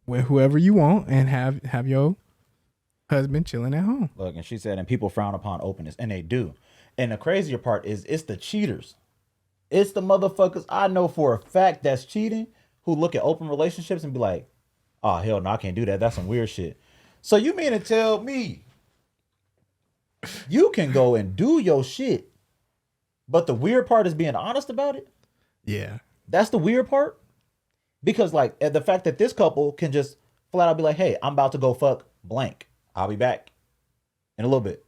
[SPEAKER 1] with whoever you want and have your husband chilling at home.
[SPEAKER 2] Look, and she said, and people frown upon openness, and they do. And the crazier part is it's the cheaters. It's the motherfuckers I know for a fact that's cheating who look at open relationships and be like, oh, hell no, I can't do that. That's some weird shit. So you mean to tell me you can go and do your shit, but the weird part is being honest about it?
[SPEAKER 1] Yeah.
[SPEAKER 2] That's the weird part? Because like the fact that this couple can just flat out be like, hey, I'm about to go fuck blank. I'll be back in a little bit.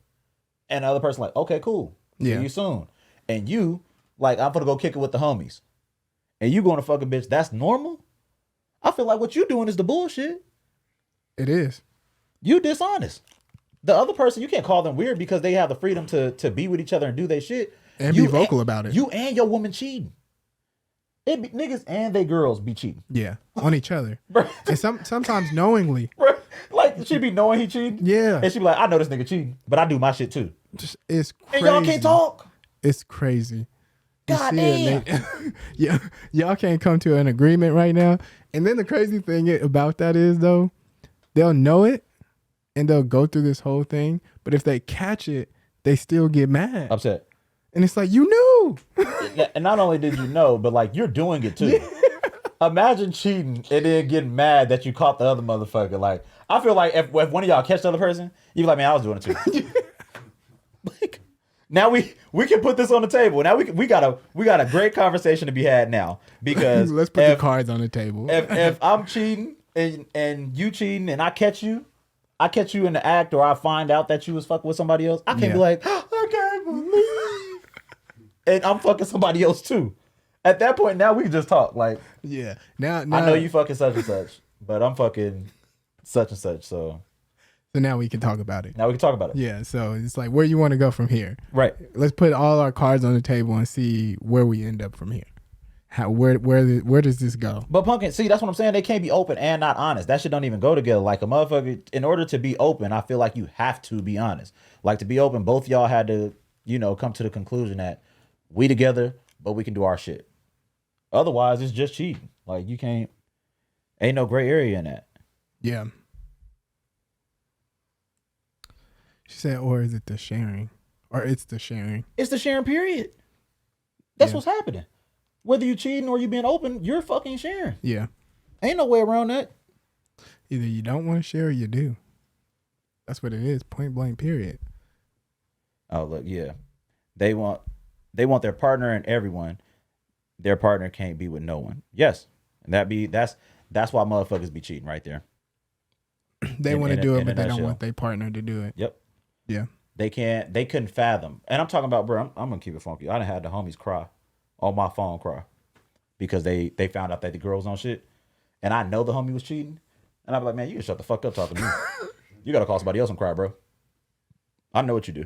[SPEAKER 2] And the other person like, okay, cool. See you soon. And you, like, I'm gonna go kick it with the homies. And you going to fuck a bitch, that's normal? I feel like what you doing is the bullshit.
[SPEAKER 1] It is.
[SPEAKER 2] You dishonest. The other person, you can't call them weird because they have the freedom to be with each other and do their shit.
[SPEAKER 1] And be vocal about it.
[SPEAKER 2] You and your woman cheating. Niggas and they girls be cheating.
[SPEAKER 1] Yeah, on each other. And sometimes knowingly.
[SPEAKER 2] Like, she be knowing he cheating.
[SPEAKER 1] Yeah.
[SPEAKER 2] And she be like, I know this nigga cheating, but I do my shit too.
[SPEAKER 1] It's crazy.
[SPEAKER 2] And y'all can't talk.
[SPEAKER 1] It's crazy.
[SPEAKER 2] God damn.
[SPEAKER 1] Yeah, y'all can't come to an agreement right now. And then the crazy thing about that is, though, they'll know it and they'll go through this whole thing. But if they catch it, they still get mad.
[SPEAKER 2] Upset.
[SPEAKER 1] And it's like, you knew.
[SPEAKER 2] And not only did you know, but like you're doing it too. Imagine cheating and then getting mad that you caught the other motherfucker. Like, I feel like if one of y'all catch the other person, you'd be like, man, I was doing it too. Like, now we can put this on the table. Now we got a great conversation to be had now, because
[SPEAKER 1] let's put the cards on the table.
[SPEAKER 2] if I'm cheating and you cheating and I catch you in the act, or I find out that you was fucking with somebody else, I can't be like, I can't believe, and I'm fucking somebody else too. At that point, now we can just talk. Like,
[SPEAKER 1] yeah, now
[SPEAKER 2] I know you fucking such and such, but I'm fucking such and such. So
[SPEAKER 1] now we can talk about it.
[SPEAKER 2] Now we can talk about it.
[SPEAKER 1] Yeah. So it's like, where you want to go from here?
[SPEAKER 2] Right.
[SPEAKER 1] Let's put all our cards on the table and see where we end up from here. Where does this go?
[SPEAKER 2] But Pumpkin, see, that's what I'm saying. They can't be open and not honest. That shit don't even go together. Like, a motherfucker, in order to be open, I feel like you have to be honest. Like, to be open, both y'all had to, come to the conclusion that we together, but we can do our shit. Otherwise, it's just cheating. Like, you can't, ain't no gray area in that.
[SPEAKER 1] Yeah. She said, or is it the sharing? Or it's the sharing.
[SPEAKER 2] It's the sharing, period. That's what's happening. Whether you cheating or you being open, you're fucking sharing.
[SPEAKER 1] Yeah.
[SPEAKER 2] Ain't no way around that.
[SPEAKER 1] Either you don't want to share or you do. That's what it is. Point blank, period.
[SPEAKER 2] Oh, look, yeah. They want their partner and everyone. Their partner can't be with no one. Yes. And that's why motherfuckers be cheating right there.
[SPEAKER 1] They want to do it, but they don't want their partner to do it.
[SPEAKER 2] Yep.
[SPEAKER 1] Yeah.
[SPEAKER 2] They couldn't fathom. And I'm talking about, bro, I'm gonna keep it funky. I done had the homies cry on my phone, because they found out that the girl was on shit, and I know the homie was cheating, and I'm like, man, you can shut the fuck up talking to me. You gotta call somebody else and cry, bro. I know what you do.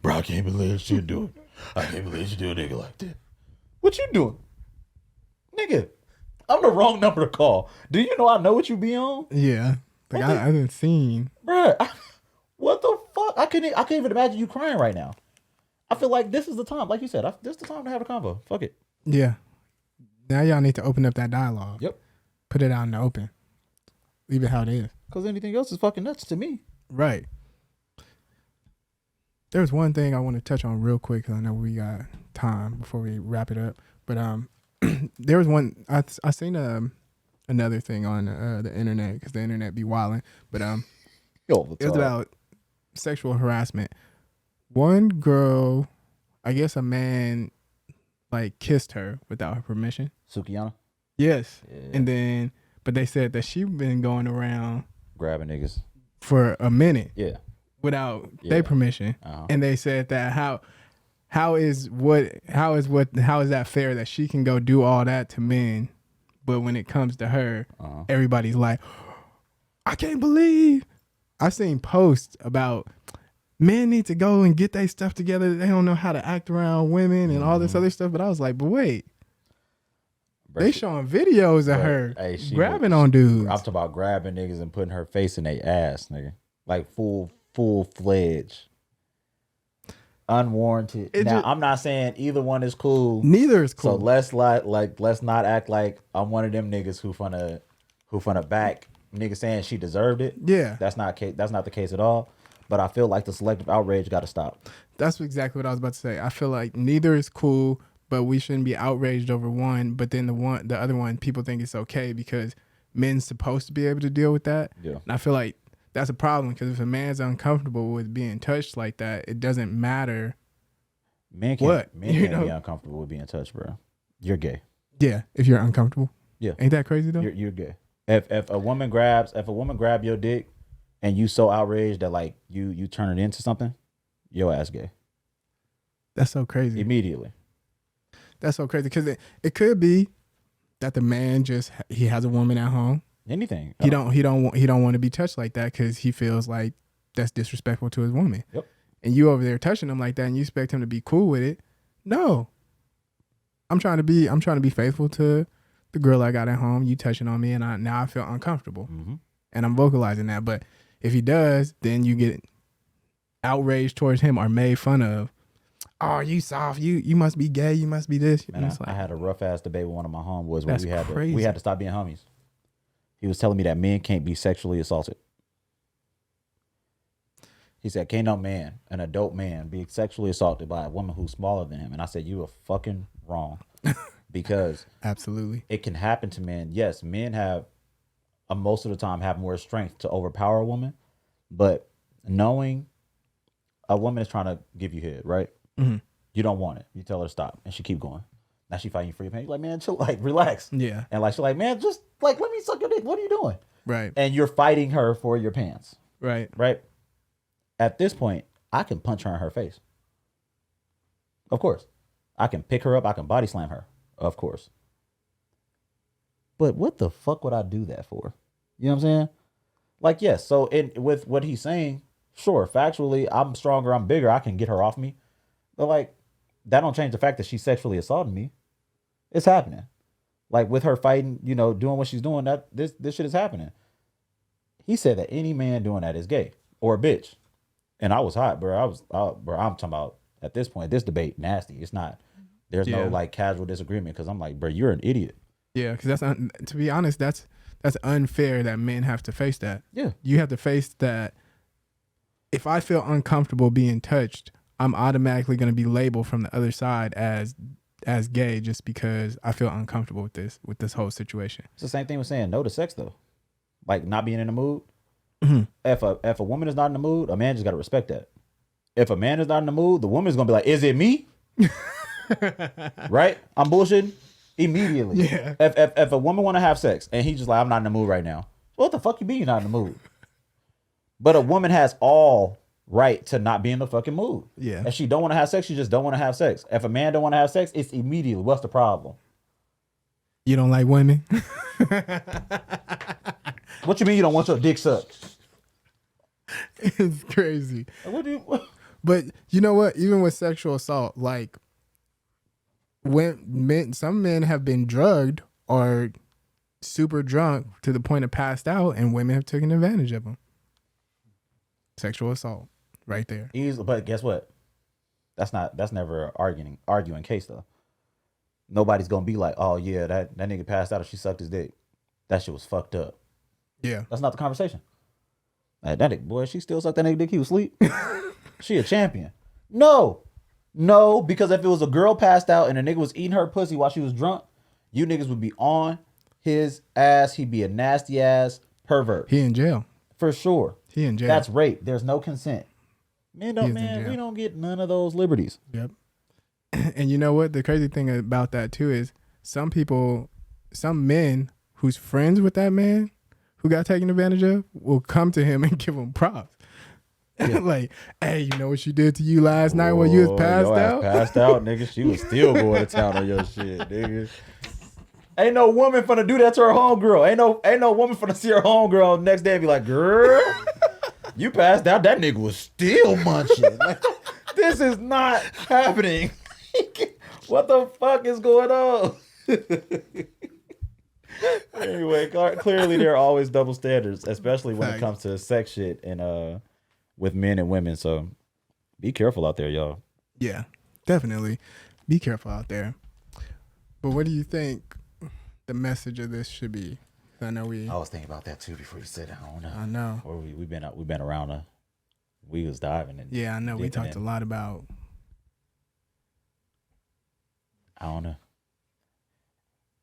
[SPEAKER 2] Bro, I can't believe she do it. I can't believe she do a nigga like that. What you doing? Nigga, I'm the wrong number to call. Do you know I know what you be on?
[SPEAKER 1] Yeah. Like, I haven't seen.
[SPEAKER 2] Bro, what the fuck? I can't even imagine you crying right now. I feel like this is the time, like you said, this is the time to have a convo. Fuck it.
[SPEAKER 1] Yeah. Now y'all need to open up that dialogue.
[SPEAKER 2] Yep.
[SPEAKER 1] Put it out in the open. Leave it how it is.
[SPEAKER 2] Because anything else is fucking nuts to me.
[SPEAKER 1] Right. There's one thing I want to touch on real quick, because I know we got time before we wrap it up. But there was one, I seen another thing on the internet, because the internet be wilding. But it was about sexual harassment. One girl, I guess a man, like, kissed her without her permission.
[SPEAKER 2] Sukiyana?
[SPEAKER 1] Yes. Yeah. And then, but they said that she been going around
[SPEAKER 2] grabbing niggas
[SPEAKER 1] for a minute.
[SPEAKER 2] Yeah.
[SPEAKER 1] Without their permission. Uh-huh. And they said that how is that fair that she can go do all that to men, but when it comes to her, everybody's like, I can't believe I've seen posts about men need to go and get their stuff together. They don't know how to act around women and all this other stuff. But I was like, but wait.
[SPEAKER 2] Bro,
[SPEAKER 1] They showing videos of her grabbing on dudes.
[SPEAKER 2] I'm talking about grabbing niggas and putting her face in their ass, nigga. Like full-fledged. Unwarranted. I'm not saying either one is cool.
[SPEAKER 1] Neither is cool.
[SPEAKER 2] So let's not act like I'm one of them niggas who finna back niggas saying she deserved it.
[SPEAKER 1] Yeah.
[SPEAKER 2] That's not the case at all. But I feel like the selective outrage got to stop.
[SPEAKER 1] That's exactly what I was about to say. I feel like neither is cool, but we shouldn't be outraged over one. But then the other one, people think it's okay because men's supposed to be able to deal with that.
[SPEAKER 2] Yeah.
[SPEAKER 1] And I feel like that's a problem because if a man's uncomfortable with being touched like that, it doesn't matter.
[SPEAKER 2] Men can't be uncomfortable with being touched, bro. You're gay.
[SPEAKER 1] Yeah, if you're uncomfortable.
[SPEAKER 2] Yeah.
[SPEAKER 1] Ain't that crazy though?
[SPEAKER 2] You're gay. If a woman grab your dick and you so outraged that like you turn it into something, your ass gay.
[SPEAKER 1] That's so crazy.
[SPEAKER 2] Immediately.
[SPEAKER 1] That's so crazy because it could be that the man he has a woman at home.
[SPEAKER 2] Anything.
[SPEAKER 1] He don't want to be touched like that because he feels like that's disrespectful to his woman.
[SPEAKER 2] Yep.
[SPEAKER 1] And you over there touching him like that, and you expect him to be cool with it. No. I'm trying to be faithful to the girl I got at home. You touching on me, and now I feel uncomfortable, and I'm vocalizing that. But if he does, then you get outraged towards him or made fun of. Oh, you soft. You must be gay. You must be this.
[SPEAKER 2] Man, I had a rough ass debate with one of my homeboys where we had to stop being homies. He was telling me that men can't be sexually assaulted. He said, can't no man, an adult man, be sexually assaulted by a woman who's smaller than him. And I said, you are fucking wrong. Because
[SPEAKER 1] absolutely,
[SPEAKER 2] it can happen to men. Yes, men have, most of the time, have more strength to overpower a woman. But knowing a woman is trying to give you head, right? Mm-hmm. You don't want it. You tell her to stop, and she keep going. Now she fighting you for your pain. You're like, man, chill, like, relax.
[SPEAKER 1] Yeah.
[SPEAKER 2] And like, she's like, man, just like, let me suck your dick. What are you doing?
[SPEAKER 1] Right.
[SPEAKER 2] And you're fighting her for your pants.
[SPEAKER 1] Right.
[SPEAKER 2] Right. At this point, I can punch her in her face. Of course. I can pick her up. I can body slam her. Of course. But what the fuck would I do that for? You know what I'm saying? Like, yes. So with what he's saying, sure, factually, I'm stronger, I'm bigger, I can get her off me. But like, that don't change the fact that she sexually assaulted me. It's happening. Like with her fighting, doing what she's doing, that this shit is happening. He said that any man doing that is gay or a bitch. And I was hot, bro. I'm talking about at this point, this debate nasty. It's not. There's no like casual disagreement because I'm like, bro, you're an idiot.
[SPEAKER 1] Yeah, because to be honest, that's unfair that men have to face that.
[SPEAKER 2] Yeah,
[SPEAKER 1] you have to face that. If I feel uncomfortable being touched, I'm automatically going to be labeled from the other side as gay just because I feel uncomfortable with this whole situation.
[SPEAKER 2] It's the same thing with saying no to sex though, like not being in the mood.
[SPEAKER 1] Mm-hmm.
[SPEAKER 2] If a woman is not in the mood, a man just got to respect that. If a man is not in the mood, the woman's gonna be like, "Is it me?" Right? I'm bullshitting immediately.
[SPEAKER 1] Yeah.
[SPEAKER 2] If a woman want to have sex and he's just like, "I'm not in the mood right now," what the fuck you mean you're not in the mood? But a woman has all right to not be in the fucking mood.
[SPEAKER 1] Yeah.
[SPEAKER 2] If she don't want to have sex, she just don't want to have sex. If a man don't want to have sex, it's immediately. What's the problem?
[SPEAKER 1] You don't like women?
[SPEAKER 2] What you mean you don't want your dick sucked?
[SPEAKER 1] It's crazy.
[SPEAKER 2] What?
[SPEAKER 1] But you know what? Even with sexual assault, like some men have been drugged or super drunk to the point of passed out, and women have taken advantage of them. Sexual assault, right there.
[SPEAKER 2] Easy, but guess what? That's never an arguing case though. Nobody's gonna be like, oh yeah, that nigga passed out or she sucked his dick. That shit was fucked up.
[SPEAKER 1] Yeah.
[SPEAKER 2] That's not the conversation. Like, that nigga, boy, she still sucked that nigga dick, he was asleep. She a champion. No, because if it was a girl passed out and a nigga was eating her pussy while she was drunk, you niggas would be on his ass. He'd be a nasty ass pervert.
[SPEAKER 1] He in jail.
[SPEAKER 2] For sure.
[SPEAKER 1] He in jail.
[SPEAKER 2] That's rape. There's no consent. We don't get none of those liberties.
[SPEAKER 1] Yep. And you know what? The crazy thing about that too is some men who's friends with that man who got taken advantage of will come to him and give him props. Yeah. Like, hey, you know what she did to you last night when you was passed out?
[SPEAKER 2] Passed out, nigga. She was still going to town on your shit, nigga. Ain't no woman finna do that to her homegirl. Ain't no woman finna see her homegirl the next day and be like, girl, You passed out. That nigga was still munching. Like, this is not happening. What the fuck is going on? Anyway, clearly there are always double standards, especially when it comes to sex shit and with men and women. So be careful out there, y'all.
[SPEAKER 1] Yeah, definitely. Be careful out there. But what do you think the message of this should be? I know I
[SPEAKER 2] was thinking about that too before you said it.
[SPEAKER 1] I know.
[SPEAKER 2] Or we've been around. We was diving and
[SPEAKER 1] yeah, I know. We talked a lot about.
[SPEAKER 2] I don't know.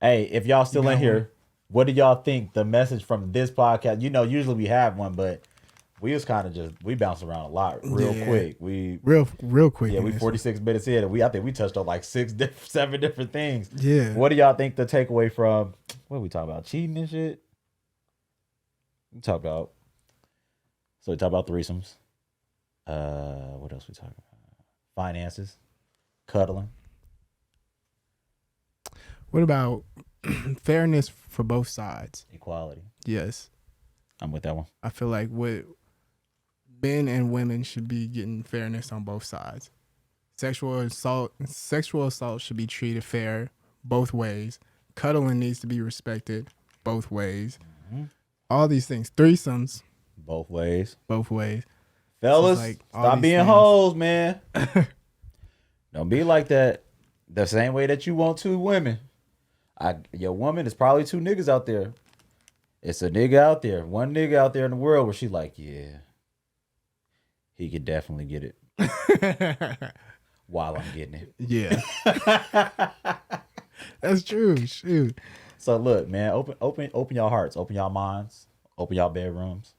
[SPEAKER 2] Hey, if y'all still in here, what do y'all think the message from this podcast? You know, usually we have one, but we was kind of we bounced around a lot real quick. We
[SPEAKER 1] real quick.
[SPEAKER 2] Yeah, we 46 minutes in, and I think we touched on like 7 different things.
[SPEAKER 1] Yeah.
[SPEAKER 2] What do y'all think the takeaway from? What are we talking about? Cheating and shit. We talk about. So we talk about threesomes. What else we talking about? Finances, cuddling.
[SPEAKER 1] What about fairness for both sides?
[SPEAKER 2] Equality.
[SPEAKER 1] Yes.
[SPEAKER 2] I'm with that one.
[SPEAKER 1] I feel like men and women should be getting fairness on both sides. Sexual assault should be treated fair both ways. Cuddling needs to be respected both ways. Mm-hmm. All these things. Threesomes.
[SPEAKER 2] Both ways.
[SPEAKER 1] So
[SPEAKER 2] Fellas, stop being hoes, man. Don't be like that. The same way that you want 2 women. Your woman is probably 2 niggas out there. It's a nigga out there. One nigga out there in the world where she's like, yeah, he could definitely get it. While I'm getting it.
[SPEAKER 1] Yeah. That's true. Shoot.
[SPEAKER 2] So look, man, open your hearts, open your minds, open your bedrooms.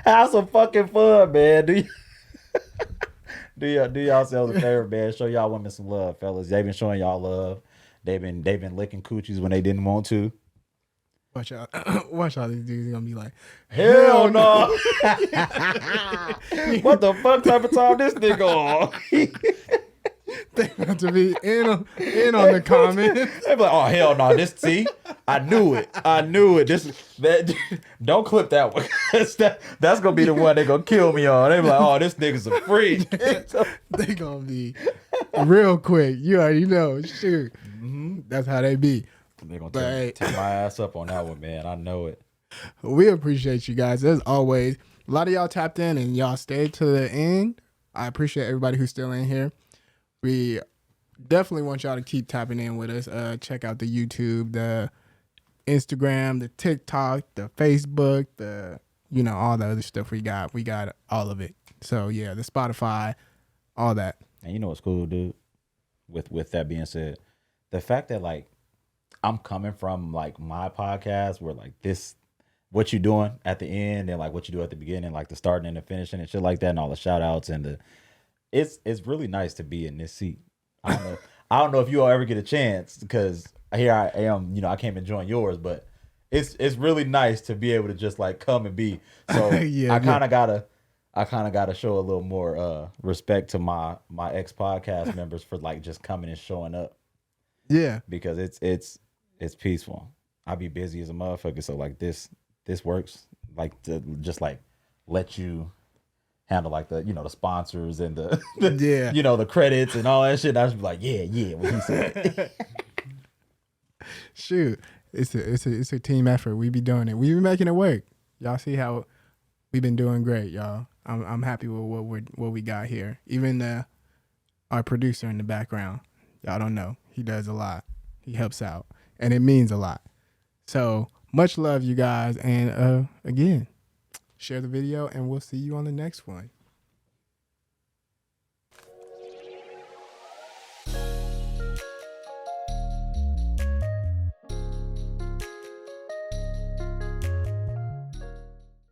[SPEAKER 2] Have some fucking fun, man. Do yourselves a favor, man. Show y'all women some love, fellas. They've been showing y'all love. They've been licking coochies when they didn't want to.
[SPEAKER 1] Watch out, these dudes are gonna be like,
[SPEAKER 2] hell no. What the fuck type of time this nigga on?
[SPEAKER 1] They about to be in on the comment.
[SPEAKER 2] They be like, oh hell no, I knew it. Don't clip that one. That's gonna be the one they gonna kill me on. They be like, oh, this nigga's a freak.
[SPEAKER 1] They gonna be real quick. You already know. Shoot. Mm-hmm. That's how they be.
[SPEAKER 2] They're gonna take my ass up on that one, man. I know it.
[SPEAKER 1] We appreciate you guys as always. A lot of y'all tapped in and y'all stayed to the end. I appreciate everybody who's still in here. We definitely want y'all to keep tapping in with us. Check out the YouTube, the Instagram, the TikTok, the Facebook, all the other stuff we got. We got all of it. So yeah, the Spotify, all that.
[SPEAKER 2] And you know what's cool, dude? With that being said, the fact that like I'm coming from like my podcast where like this, what you doing at the end and like what you do at the beginning, like the starting and the finishing and shit like that, and all the shout outs and it's really nice to be in this seat. I don't know if you all ever get a chance because here I am, I came and join yours, but it's really nice to be able to just like come and be. So I kind of gotta show a little more respect to my ex podcast members for like just coming and showing up.
[SPEAKER 1] Yeah,
[SPEAKER 2] because it's peaceful. I be busy as a motherfucker, so like this works like to just like let you handle like the the sponsors and the the credits and all that shit. I just be like yeah what he said.
[SPEAKER 1] Shoot, it's a team effort. We be doing it. We be making it work. Y'all see how we've been doing great, y'all. I'm happy with what we got here. Even our producer in the background, y'all don't know, he does a lot. He helps out, and it means a lot. So much love, you guys, and again, share the video, and we'll see you on the next one.